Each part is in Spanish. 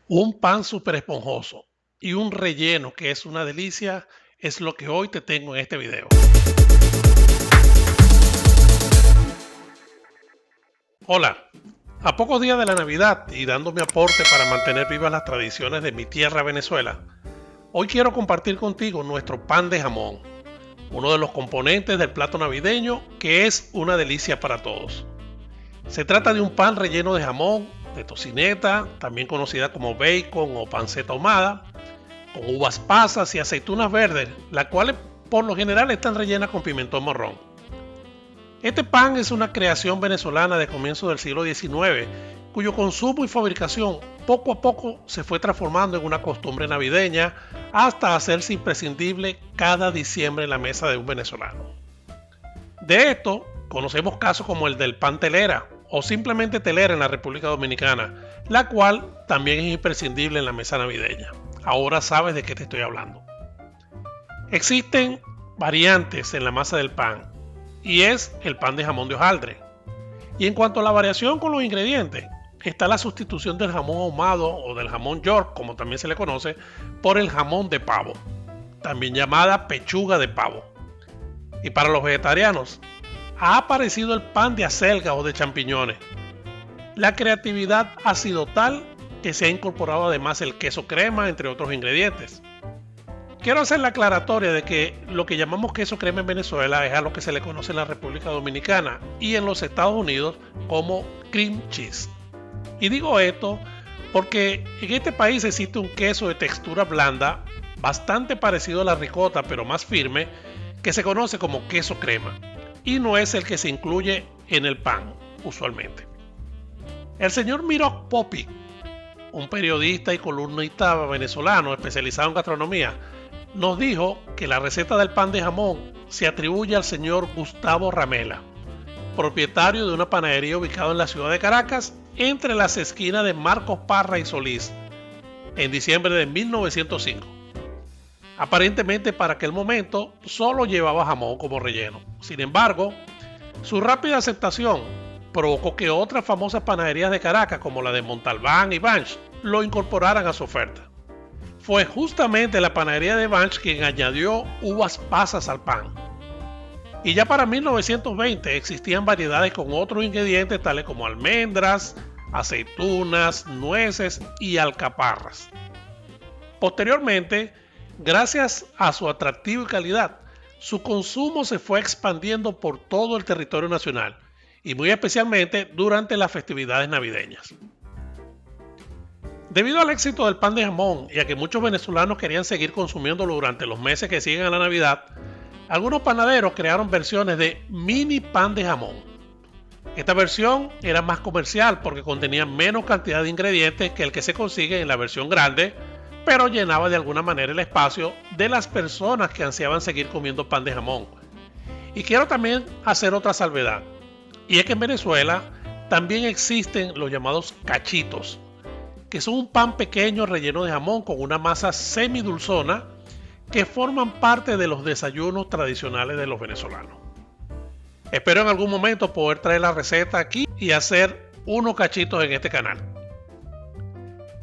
Un pan súper esponjoso y un relleno que es una delicia es lo que hoy te tengo en este video. Hola, a pocos días de la Navidad y dando mi aporte para mantener vivas las tradiciones de mi tierra Venezuela, hoy quiero compartir contigo nuestro pan de jamón, uno de los componentes del plato navideño que es una delicia para todos. Se trata de un pan relleno de jamón, de tocineta, también conocida como bacon o panceta ahumada, con uvas pasas y aceitunas verdes, las cuales por lo general están rellenas con pimentón marrón. Este pan es una creación venezolana de comienzo del siglo XIX, cuyo consumo y fabricación poco a poco se fue transformando en una costumbre navideña hasta hacerse imprescindible cada diciembre en la mesa de un venezolano. De esto, conocemos casos como el del pan telera o simplemente telera en la República Dominicana, la cual también es imprescindible en la mesa navideña. Ahora sabes de qué te estoy hablando. Existen variantes en la masa del pan y es el pan de jamón de hojaldre. Y en cuanto a la variación con los ingredientes, está la sustitución del jamón ahumado o del jamón York, como también se le conoce, por el jamón de pavo, también llamada pechuga de pavo. Y para los vegetarianos, ha aparecido el pan de acelga o de champiñones. La creatividad ha sido tal que se ha incorporado además el queso crema, entre otros ingredientes. Quiero hacer la aclaratoria de que lo que llamamos queso crema en Venezuela es a lo que se le conoce en la República Dominicana y en los Estados Unidos como cream cheese. Y digo esto porque en este país existe un queso de textura blanda, bastante parecido a la ricota pero más firme, que se conoce como queso crema y no es el que se incluye en el pan usualmente. El señor Miro Popi, un periodista y columnista venezolano especializado en gastronomía, nos dijo que la receta del pan de jamón se atribuye al señor Gustavo Ramela, propietario de una panadería ubicada en la ciudad de Caracas, entre las esquinas de Marcos Parra y Solís, en diciembre de 1905. Aparentemente para aquel momento solo llevaba jamón como relleno. Sin embargo, su rápida aceptación provocó que otras famosas panaderías de Caracas, como la de Montalbán y Banch, lo incorporaran a su oferta. Fue justamente la panadería de Banch quien añadió uvas pasas al pan. Y ya para 1920 existían variedades con otros ingredientes tales como almendras, aceitunas, nueces y alcaparras. Posteriormente, gracias a su atractivo y calidad, su consumo se fue expandiendo por todo el territorio nacional y muy especialmente durante las festividades navideñas. Debido al éxito del pan de jamón y a que muchos venezolanos querían seguir consumiéndolo durante los meses que siguen a la Navidad, algunos panaderos crearon versiones de mini pan de jamón. Esta versión era más comercial porque contenía menos cantidad de ingredientes que el que se consigue en la versión grande, pero llenaba de alguna manera el espacio de las personas que ansiaban seguir comiendo pan de jamón. Y quiero también hacer otra salvedad, y es que en Venezuela también existen los llamados cachitos, que son un pan pequeño relleno de jamón con una masa semidulzona que forman parte de los desayunos tradicionales de los venezolanos. Espero en algún momento poder traer la receta aquí y hacer unos cachitos en este canal.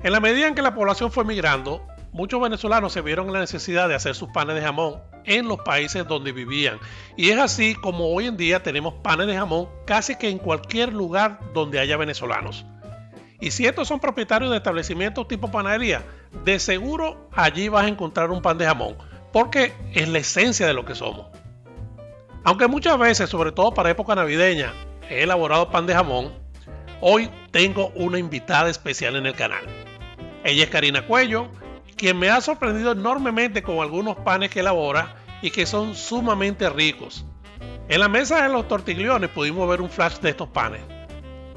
En la medida en que la población fue migrando, muchos venezolanos se vieron en la necesidad de hacer sus panes de jamón en los países donde vivían. Y es así como hoy en día tenemos panes de jamón casi que en cualquier lugar donde haya venezolanos. Y si estos son propietarios de establecimientos tipo panadería, de seguro allí vas a encontrar un pan de jamón, porque es la esencia de lo que somos. Aunque muchas veces, sobre todo para época navideña, he elaborado pan de jamón, hoy tengo una invitada especial en el canal. Ella es Karina Cuello, quien me ha sorprendido enormemente con algunos panes que elabora y que son sumamente ricos. En la mesa de los tortigliones pudimos ver un flash de estos panes.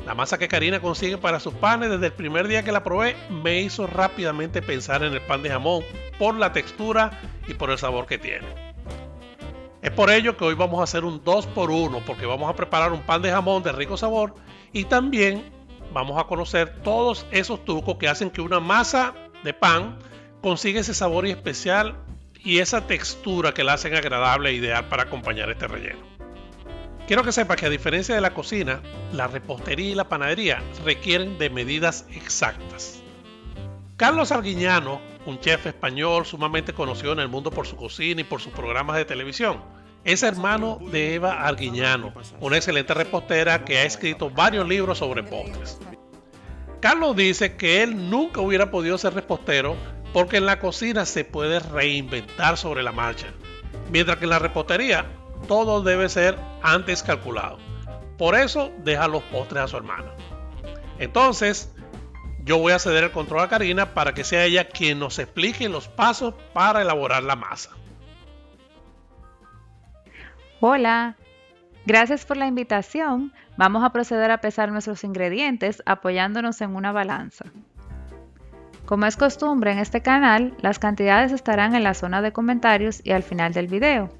La masa que Karina consigue para sus panes desde el primer día que la probé me hizo rápidamente pensar en el pan de jamón por la textura y por el sabor que tiene. Es por ello que hoy vamos a hacer un 2x1 porque vamos a preparar un pan de jamón de rico sabor y también vamos a conocer todos esos trucos que hacen que una masa de pan consiga ese sabor especial y esa textura que la hacen agradable e ideal para acompañar este relleno. Quiero que sepas que a diferencia de la cocina, la repostería y la panadería requieren de medidas exactas. Carlos Arguiñano, un chef español sumamente conocido en el mundo por su cocina y por sus programas de televisión, es hermano de Eva Arguiñano, una excelente repostera que ha escrito varios libros sobre postres. Carlos dice que él nunca hubiera podido ser repostero porque en la cocina se puede reinventar sobre la marcha, mientras que en la repostería todo debe ser antes calculado. Por eso deja los postres a su hermana. Entonces, yo voy a ceder el control a Karina para que sea ella quien nos explique los pasos para elaborar la masa. Hola, gracias por la invitación. Vamos a proceder a pesar nuestros ingredientes apoyándonos en una balanza. Como es costumbre en este canal, las cantidades estarán en la zona de comentarios y al final del video.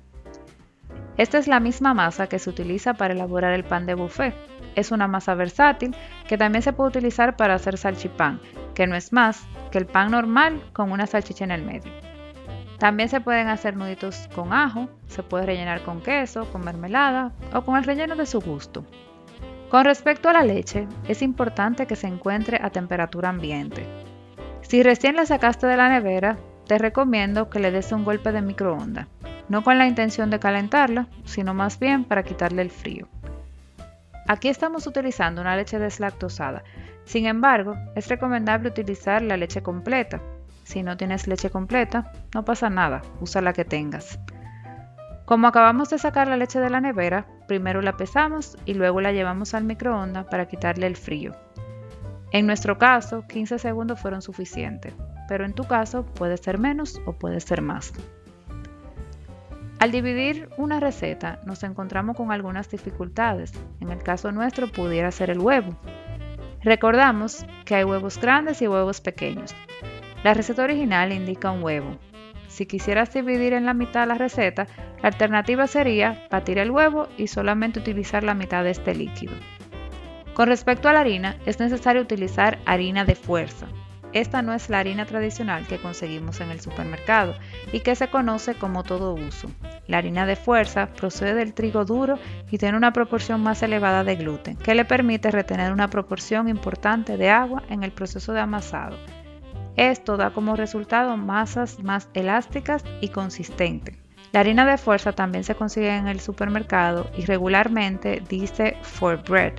Esta es la misma masa que se utiliza para elaborar el pan de buffet. Es una masa versátil que también se puede utilizar para hacer salchipán, que no es más que el pan normal con una salchicha en el medio. También se pueden hacer nuditos con ajo, se puede rellenar con queso, con mermelada o con el relleno de su gusto. Con respecto a la leche, es importante que se encuentre a temperatura ambiente. Si recién la sacaste de la nevera, te recomiendo que le des un golpe de microondas, no con la intención de calentarla, sino más bien para quitarle el frío. Aquí estamos utilizando una leche deslactosada, sin embargo, es recomendable utilizar la leche completa. Si no tienes leche completa, no pasa nada, usa la que tengas. Como acabamos de sacar la leche de la nevera, primero la pesamos y luego la llevamos al microondas para quitarle el frío. En nuestro caso, 15 segundos fueron suficientes, pero en tu caso puede ser menos o puede ser más. Al dividir una receta, nos encontramos con algunas dificultades. En el caso nuestro pudiera ser el huevo. Recordamos que hay huevos grandes y huevos pequeños. La receta original indica un huevo. Si quisieras dividir en la mitad la receta, la alternativa sería batir el huevo y solamente utilizar la mitad de este líquido. Con respecto a la harina, es necesario utilizar harina de fuerza. Esta no es la harina tradicional que conseguimos en el supermercado y que se conoce como todo uso. La harina de fuerza procede del trigo duro y tiene una proporción más elevada de gluten, que le permite retener una proporción importante de agua en el proceso de amasado. Esto da como resultado masas más elásticas y consistentes. La harina de fuerza también se consigue en el supermercado y regularmente dice for bread,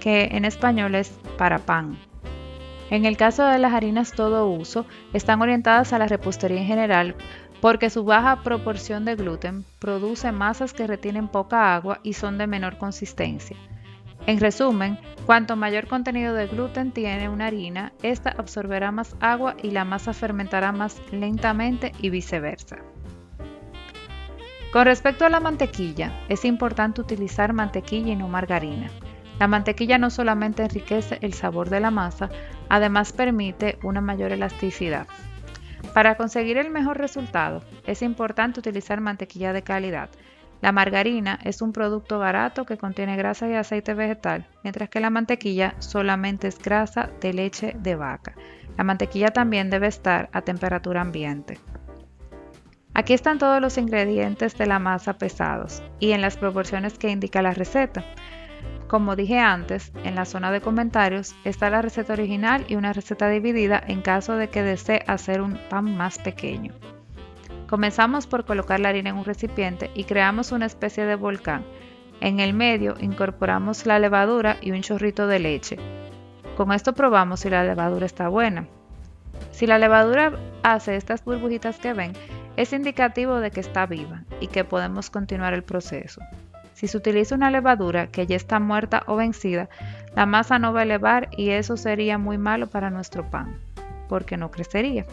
que en español es para pan. En el caso de las harinas todo uso, están orientadas a la repostería en general porque su baja proporción de gluten produce masas que retienen poca agua y son de menor consistencia. En resumen, cuanto mayor contenido de gluten tiene una harina, esta absorberá más agua y la masa fermentará más lentamente y viceversa. Con respecto a la mantequilla, es importante utilizar mantequilla y no margarina. La mantequilla no solamente enriquece el sabor de la masa, además permite una mayor elasticidad. Para conseguir el mejor resultado, es importante utilizar mantequilla de calidad. La margarina es un producto barato que contiene grasa y aceite vegetal, mientras que la mantequilla solamente es grasa de leche de vaca. La mantequilla también debe estar a temperatura ambiente. Aquí están todos los ingredientes de la masa pesados y en las proporciones que indica la receta. Como dije antes, en la zona de comentarios está la receta original y una receta dividida en caso de que desee hacer un pan más pequeño. Comenzamos por colocar la harina en un recipiente y creamos una especie de volcán. En el medio incorporamos la levadura y un chorrito de leche. Con esto probamos si la levadura está buena. Si la levadura hace estas burbujitas que ven, es indicativo de que está viva y que podemos continuar el proceso. Si se utiliza una levadura que ya está muerta o vencida, la masa no va a elevar y eso sería muy malo para nuestro pan, porque no crecería.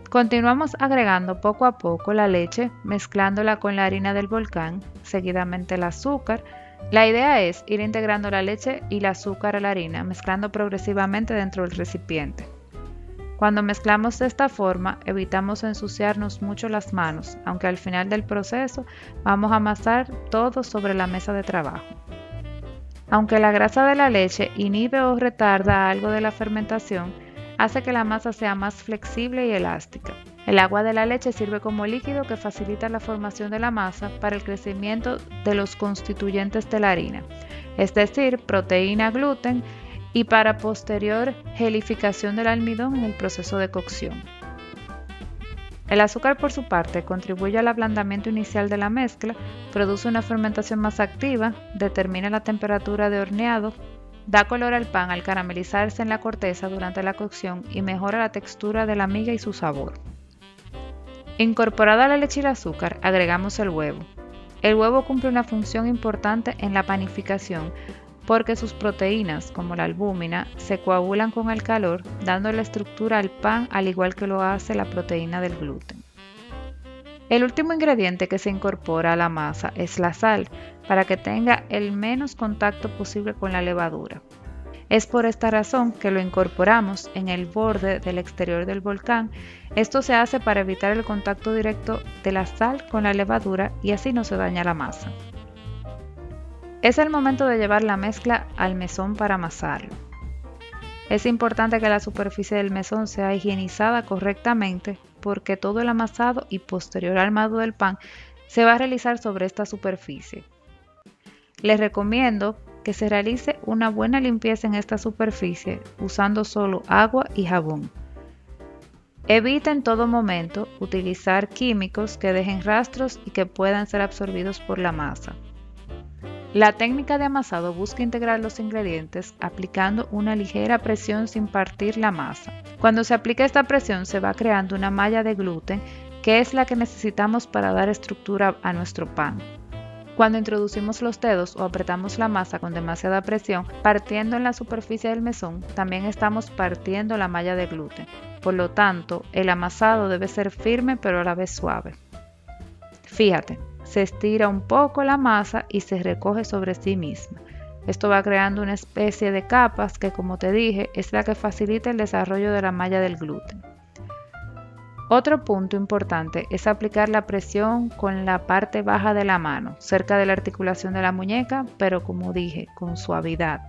Continuamos agregando poco a poco la leche, mezclándola con la harina del volcán, seguidamente el azúcar. La idea es ir integrando la leche y el azúcar a la harina, mezclando progresivamente dentro del recipiente. Cuando mezclamos de esta forma, evitamos ensuciarnos mucho las manos, aunque al final del proceso vamos a amasar todo sobre la mesa de trabajo. Aunque la grasa de la leche inhibe o retarda algo de la fermentación, hace que la masa sea más flexible y elástica. El agua de la leche sirve como líquido que facilita la formación de la masa para el crecimiento de los constituyentes de la harina, es decir, proteína, gluten y para posterior gelificación del almidón en el proceso de cocción. El azúcar, por su parte, contribuye al ablandamiento inicial de la mezcla, produce una fermentación más activa, determina la temperatura de horneado, da color al pan al caramelizarse en la corteza durante la cocción y mejora la textura de la miga y su sabor. Incorporada la leche y el azúcar, agregamos el huevo. El huevo cumple una función importante en la panificación porque sus proteínas, como la albúmina, se coagulan con el calor, dando la estructura al pan al igual que lo hace la proteína del gluten. El último ingrediente que se incorpora a la masa es la sal, para que tenga el menos contacto posible con la levadura. Es por esta razón que lo incorporamos en el borde del exterior del volcán. Esto se hace para evitar el contacto directo de la sal con la levadura y así no se daña la masa. Es el momento de llevar la mezcla al mesón para amasarlo. Es importante que la superficie del mesón sea higienizada correctamente porque todo el amasado y posterior armado del pan se va a realizar sobre esta superficie. Les recomiendo que se realice una buena limpieza en esta superficie usando solo agua y jabón. Evita en todo momento utilizar químicos que dejen rastros y que puedan ser absorbidos por la masa. La técnica de amasado busca integrar los ingredientes aplicando una ligera presión sin partir la masa. Cuando se aplica esta presión se va creando una malla de gluten que es la que necesitamos para dar estructura a nuestro pan. Cuando introducimos los dedos o apretamos la masa con demasiada presión, partiendo en la superficie del mesón, también estamos partiendo la malla de gluten. Por lo tanto, el amasado debe ser firme pero a la vez suave. Fíjate, se estira un poco la masa y se recoge sobre sí misma. Esto va creando una especie de capas que, como te dije, es la que facilita el desarrollo de la malla del gluten. Otro punto importante es aplicar la presión con la parte baja de la mano, cerca de la articulación de la muñeca, pero como dije, con suavidad.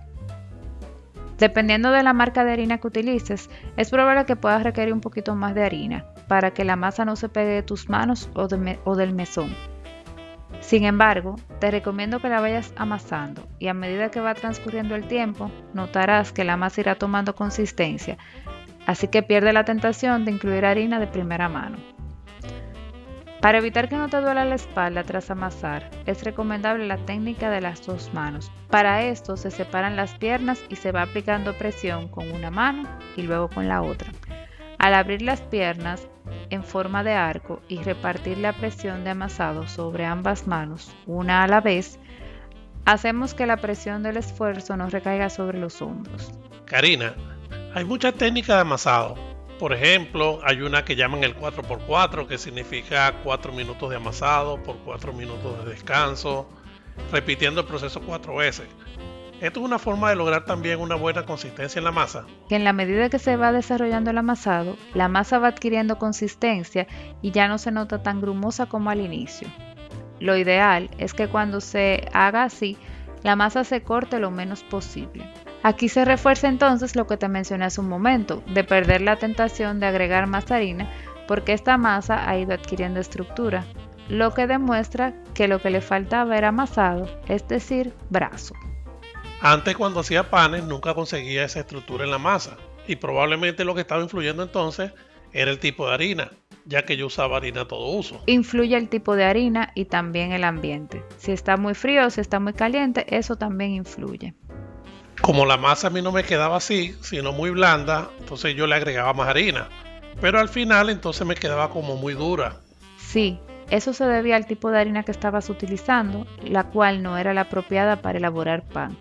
Dependiendo de la marca de harina que utilices, es probable que puedas requerir un poquito más de harina para que la masa no se pegue de tus manos o del mesón. Sin embargo, te recomiendo que la vayas amasando y a medida que va transcurriendo el tiempo, notarás que la masa irá tomando consistencia, así que pierde la tentación de incluir harina de primera mano. Para evitar que no te duela la espalda tras amasar, es recomendable la técnica de las dos manos. Para esto se separan las piernas y se va aplicando presión con una mano y luego con la otra. Al abrir las piernas en forma de arco y repartir la presión de amasado sobre ambas manos, una a la vez, hacemos que la presión del esfuerzo no recaiga sobre los hombros. Karina, hay muchas técnicas de amasado. Por ejemplo, hay una que llaman el 4x4, que significa 4 minutos de amasado por 4 minutos de descanso, repitiendo el proceso 4 veces. Esto es una forma de lograr también una buena consistencia en la masa. Que en la medida que se va desarrollando el amasado, la masa va adquiriendo consistencia y ya no se nota tan grumosa como al inicio. Lo ideal es que cuando se haga así, la masa se corte lo menos posible. Aquí se refuerza entonces lo que te mencioné hace un momento, de perder la tentación de agregar más harina porque esta masa ha ido adquiriendo estructura, lo que demuestra que lo que le faltaba era amasado, es decir, brazo. Antes, cuando hacía panes, nunca conseguía esa estructura en la masa y probablemente lo que estaba influyendo entonces era el tipo de harina, ya que yo usaba harina a todo uso. Influye el tipo de harina y también el ambiente. Si está muy frío o si está muy caliente, eso también influye. Como la masa a mí no me quedaba así, sino muy blanda, entonces yo le agregaba más harina, pero al final entonces me quedaba como muy dura. Sí, eso se debía al tipo de harina que estabas utilizando, la cual no era la apropiada para elaborar pan.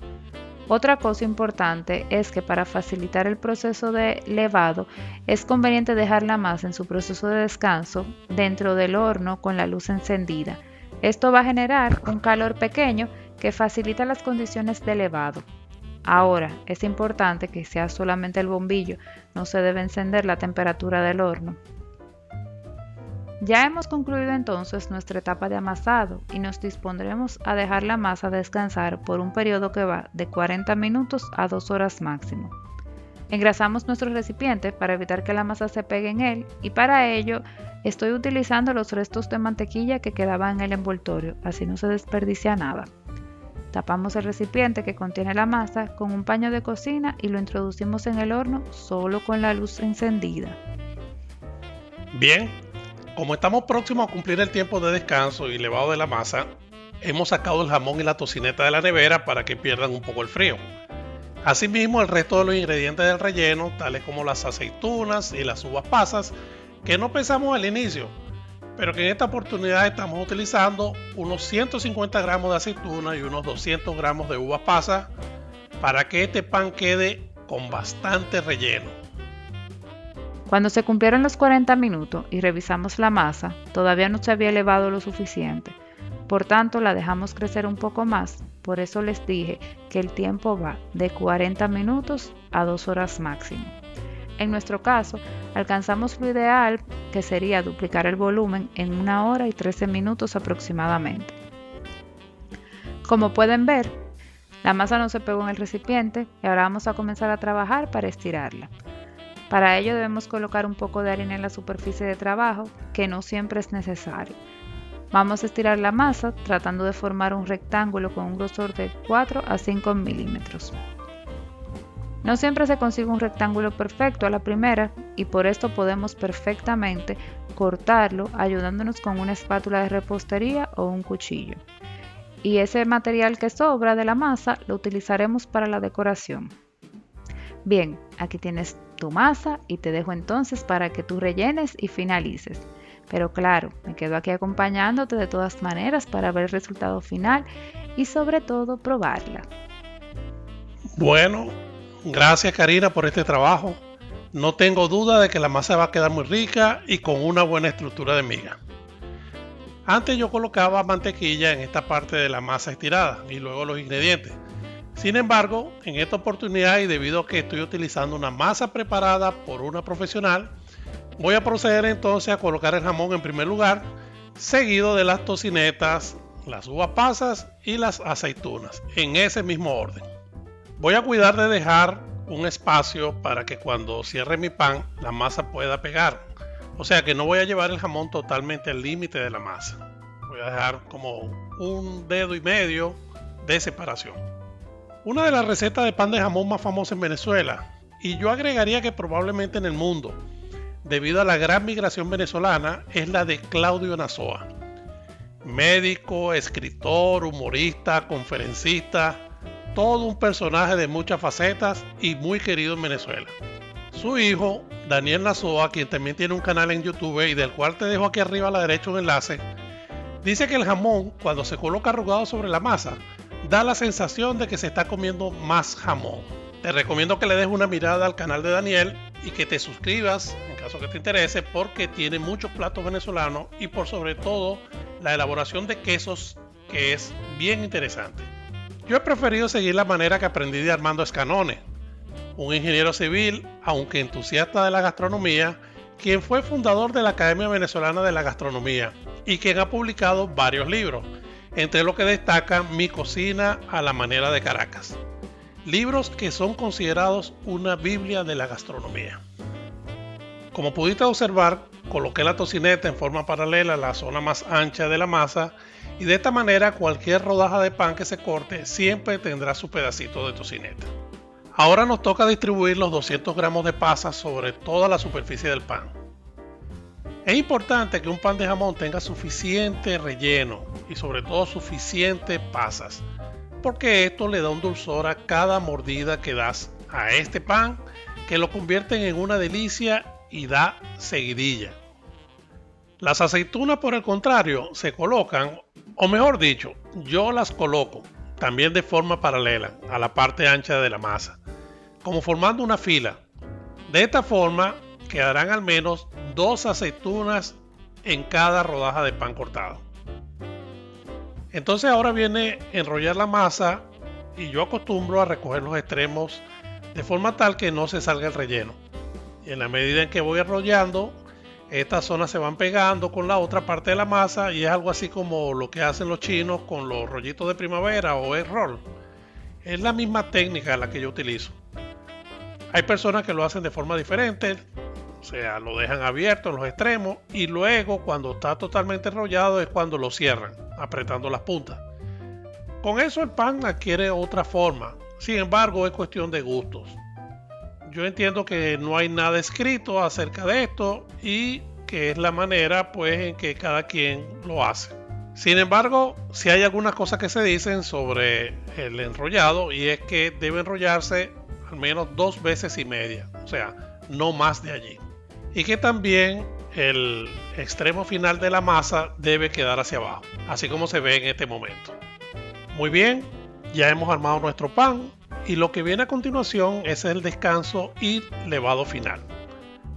Otra cosa importante es que para facilitar el proceso de levado es conveniente dejar la masa en su proceso de descanso dentro del horno con la luz encendida. Esto va a generar un calor pequeño que facilita las condiciones de levado. Ahora, es importante que sea solamente el bombillo, no se debe encender la temperatura del horno. Ya hemos concluido entonces nuestra etapa de amasado y nos dispondremos a dejar la masa descansar por un periodo que va de 40 minutos a 2 horas máximo. Engrasamos nuestro recipiente para evitar que la masa se pegue en él y para ello estoy utilizando los restos de mantequilla que quedaban en el envoltorio, así no se desperdicia nada. Tapamos el recipiente que contiene la masa con un paño de cocina y lo introducimos en el horno solo con la luz encendida. Bien, como estamos próximos a cumplir el tiempo de descanso y lavado de la masa, hemos sacado el jamón y la tocineta de la nevera para que pierdan un poco el frío. Asimismo, el resto de los ingredientes del relleno, tales como las aceitunas y las uvas pasas, que no pensamos al inicio, pero que en esta oportunidad estamos utilizando unos 150 gramos de aceituna y unos 200 gramos de uvas pasas para que este pan quede con bastante relleno. Cuando se cumplieron los 40 minutos y revisamos la masa, todavía no se había elevado lo suficiente. Por tanto, la dejamos crecer un poco más. Por eso les dije que el tiempo va de 40 minutos a 2 horas máximo. En nuestro caso, alcanzamos lo ideal, que sería duplicar el volumen en 1 hora y 13 minutos aproximadamente. Como pueden ver, la masa no se pegó en el recipiente y ahora vamos a comenzar a trabajar para estirarla. Para ello debemos colocar un poco de harina en la superficie de trabajo, que no siempre es necesario. Vamos a estirar la masa tratando de formar un rectángulo con un grosor de 4 a 5 milímetros. No siempre se consigue un rectángulo perfecto a la primera y por esto podemos perfectamente cortarlo ayudándonos con una espátula de repostería o un cuchillo. Y ese material que sobra de la masa lo utilizaremos para la decoración. Bien, aquí tienes tu masa y te dejo entonces para que tú rellenes y finalices. Pero claro, me quedo aquí acompañándote de todas maneras para ver el resultado final y sobre todo probarla. Bueno, gracias Karina por este trabajo. No tengo duda de que la masa va a quedar muy rica y con una buena estructura de miga. Antes yo colocaba mantequilla en esta parte de la masa estirada y luego los ingredientes. Sin embargo, en esta oportunidad y debido a que estoy utilizando una masa preparada por una profesional, voy a proceder entonces a colocar el jamón en primer lugar, seguido de las tocinetas, las uvas pasas y las aceitunas, en ese mismo orden. Voy a cuidar de dejar un espacio para que cuando cierre mi pan la masa pueda pegar. O sea que no voy a llevar el jamón totalmente al límite de la masa. Voy a dejar como 1,5 dedos de separación. Una de las recetas de pan de jamón más famosas en Venezuela, y yo agregaría que probablemente en el mundo, debido a la gran migración venezolana, es la de Claudio Nazoa. Médico, escritor, humorista, conferencista, todo un personaje de muchas facetas y muy querido en Venezuela. Su hijo, Daniel Nazoa, quien también tiene un canal en YouTube y del cual te dejo aquí arriba a la derecha un enlace, dice que el jamón, cuando se coloca arrugado sobre la masa, da la sensación de que se está comiendo más jamón. Te recomiendo que le des una mirada al canal de Daniel y que te suscribas en caso que te interese, porque tiene muchos platos venezolanos y por sobre todo la elaboración de quesos, que es bien interesante. Yo he preferido seguir la manera que aprendí de Armando Scanone, un ingeniero civil, aunque entusiasta de la gastronomía, quien fue fundador de la Academia Venezolana de la Gastronomía y quien ha publicado varios libros, entre los que destacan Mi cocina a la manera de Caracas. Libros que son considerados una biblia de la gastronomía. Como pudiste observar, coloqué la tocineta en forma paralela a la zona más ancha de la masa y de esta manera cualquier rodaja de pan que se corte siempre tendrá su pedacito de tocineta. Ahora nos toca distribuir los 200 gramos de pasas sobre toda la superficie del pan. Es importante que un pan de jamón tenga suficiente relleno y sobre todo suficiente pasas, porque esto le da un dulzor a cada mordida que das a este pan, que lo convierten en una delicia y da seguidilla. Las aceitunas, por el contrario, se colocan, o mejor dicho, yo las coloco también de forma paralela a la parte ancha de la masa, como formando una fila. De esta forma quedarán al menos 2 aceitunas en cada rodaja de pan cortado. Entonces ahora viene enrollar la masa y yo acostumbro a recoger los extremos de forma tal que no se salga el relleno. Y en la medida en que voy enrollando, estas zonas se van pegando con la otra parte de la masa y es algo así como lo que hacen los chinos con los rollitos de primavera o egg roll. Es la misma técnica la que yo utilizo. Hay personas que lo hacen de forma diferente, o sea, lo dejan abierto en los extremos y luego cuando está totalmente enrollado es cuando lo cierran, apretando las puntas. Con eso el pan adquiere otra forma. Sin embargo, es cuestión de gustos. Yo entiendo que no hay nada escrito acerca de esto y que es la manera pues en que cada quien lo hace. Sin embargo, sí hay algunas cosas que se dicen sobre el enrollado, y es que debe enrollarse al menos 2 veces y media, o sea, no más de allí. Y que también el extremo final de la masa debe quedar hacia abajo, así como se ve en este momento. Muy bien, ya hemos armado nuestro pan y lo que viene a continuación es el descanso y levado final.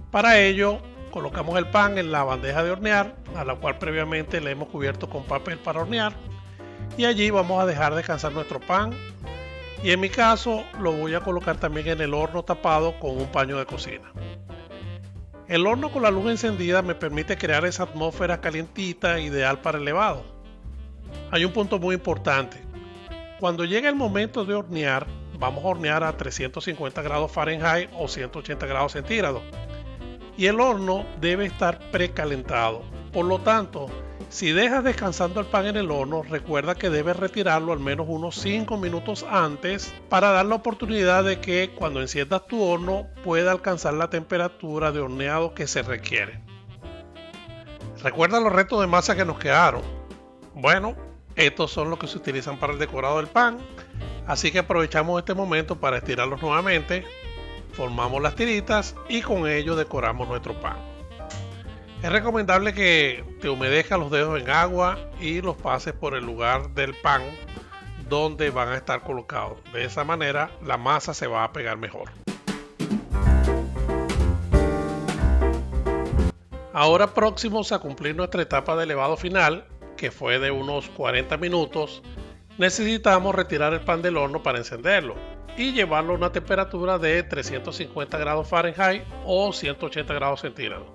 Para ello, colocamos el pan en la bandeja de hornear, a la cual previamente le hemos cubierto con papel para hornear, y allí vamos a dejar descansar nuestro pan, y en mi caso lo voy a colocar también en el horno tapado con un paño de cocina. El horno con la luz encendida me permite crear esa atmósfera calientita ideal para el levado. Hay un punto muy importante. Cuando llegue el momento de hornear, vamos a hornear a 350 grados Fahrenheit o 180 grados centígrados. Y el horno debe estar precalentado. Por lo tanto, si dejas descansando el pan en el horno, recuerda que debes retirarlo al menos unos 5 minutos antes para dar la oportunidad de que cuando enciendas tu horno pueda alcanzar la temperatura de horneado que se requiere. ¿Recuerda los restos de masa que nos quedaron? Bueno, estos son los que se utilizan para el decorado del pan, así que aprovechamos este momento para estirarlos nuevamente, formamos las tiritas y con ello decoramos nuestro pan. Es recomendable que te humedezcas los dedos en agua y los pases por el lugar del pan donde van a estar colocados. De esa manera la masa se va a pegar mejor. Ahora próximos a cumplir nuestra etapa de levado final, que fue de unos 40 minutos, necesitamos retirar el pan del horno para encenderlo y llevarlo a una temperatura de 350 grados Fahrenheit o 180 grados centígrados.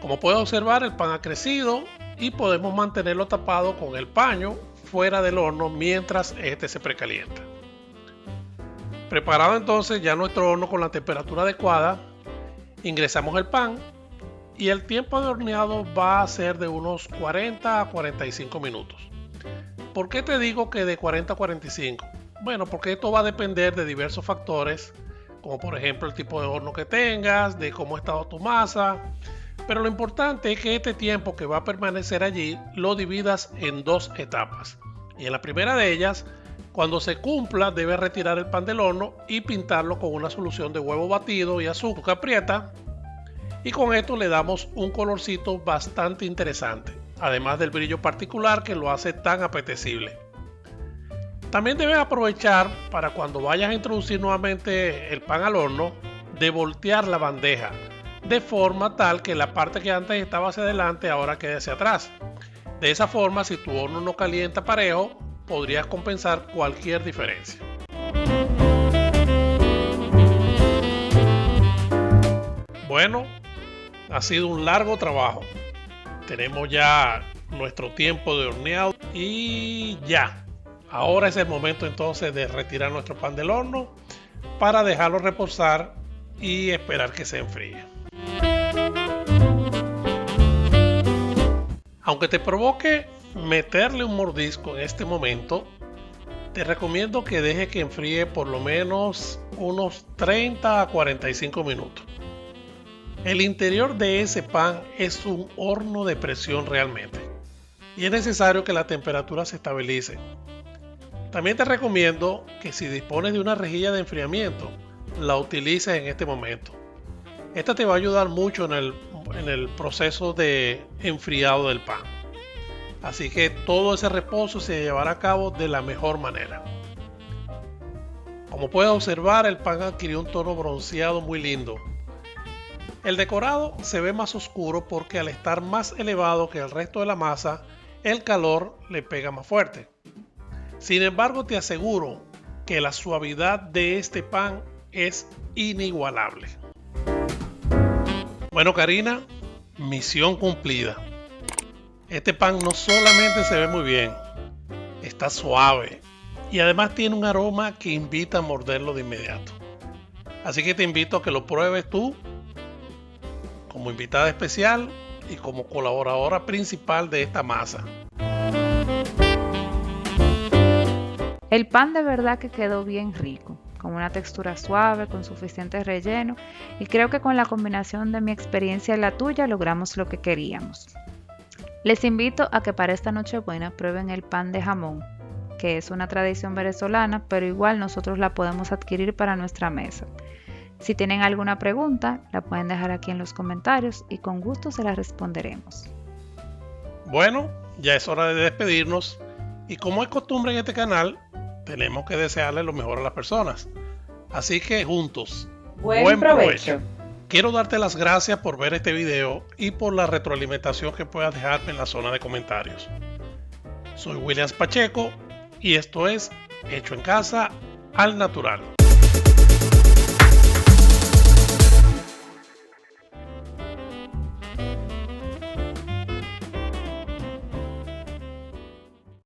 Como puedes observar, el pan ha crecido y podemos mantenerlo tapado con el paño fuera del horno mientras este se precalienta. Preparado entonces ya nuestro horno con la temperatura adecuada, ingresamos el pan y el tiempo de horneado va a ser de unos 40 a 45 minutos. ¿Por qué te digo que de 40 a 45? Bueno, porque esto va a depender de diversos factores, como por ejemplo el tipo de horno que tengas, de cómo ha estado tu masa, pero lo importante es que este tiempo que va a permanecer allí lo dividas en 2 etapas. Y en la primera de ellas, cuando se cumpla, debes retirar el pan del horno y pintarlo con una solución de huevo batido y azúcar prieta. Y con esto le damos un colorcito bastante interesante, además del brillo particular que lo hace tan apetecible. También debes aprovechar para cuando vayas a introducir nuevamente el pan al horno, de voltear la bandeja, de forma tal que la parte que antes estaba hacia adelante ahora quede hacia atrás. De esa forma, si tu horno no calienta parejo, podrías compensar cualquier diferencia. Bueno, ha sido un largo trabajo. Tenemos ya nuestro tiempo de horneado y ya. Ahora es el momento entonces de retirar nuestro pan del horno para dejarlo reposar y esperar que se enfríe. Aunque te provoque meterle un mordisco en este momento, te recomiendo que deje que enfríe por lo menos unos 30 a 45 minutos. El interior de ese pan es un horno de presión realmente, y es necesario que la temperatura se estabilice. También te recomiendo que si dispones de una rejilla de enfriamiento, la utilices en este momento. Esta te va a ayudar mucho en el proceso de enfriado del pan. Así que todo ese reposo se llevará a cabo de la mejor manera. Como puedes observar, el pan adquirió un tono bronceado muy lindo. El decorado se ve más oscuro porque al estar más elevado que el resto de la masa, el calor le pega más fuerte. Sin embargo, te aseguro que la suavidad de este pan es inigualable. Bueno, Karina, misión cumplida. Este pan no solamente se ve muy bien, está suave y además tiene un aroma que invita a morderlo de inmediato. Así que te invito a que lo pruebes tú como invitada especial y como colaboradora principal de esta masa. El pan de verdad que quedó bien rico, con una textura suave, con suficiente relleno, y creo que con la combinación de mi experiencia y la tuya logramos lo que queríamos. Les invito a que para esta Nochebuena prueben el pan de jamón, que es una tradición venezolana, pero igual nosotros la podemos adquirir para nuestra mesa. Si tienen alguna pregunta, la pueden dejar aquí en los comentarios y con gusto se la responderemos. Bueno, ya es hora de despedirnos y como es costumbre en este canal, tenemos que desearle lo mejor a las personas. Así que juntos, Buen provecho. Quiero darte las gracias por ver este video y por la retroalimentación que puedas dejarme en la zona de comentarios. Soy Williams Pacheco y esto es Hecho en Casa al Natural.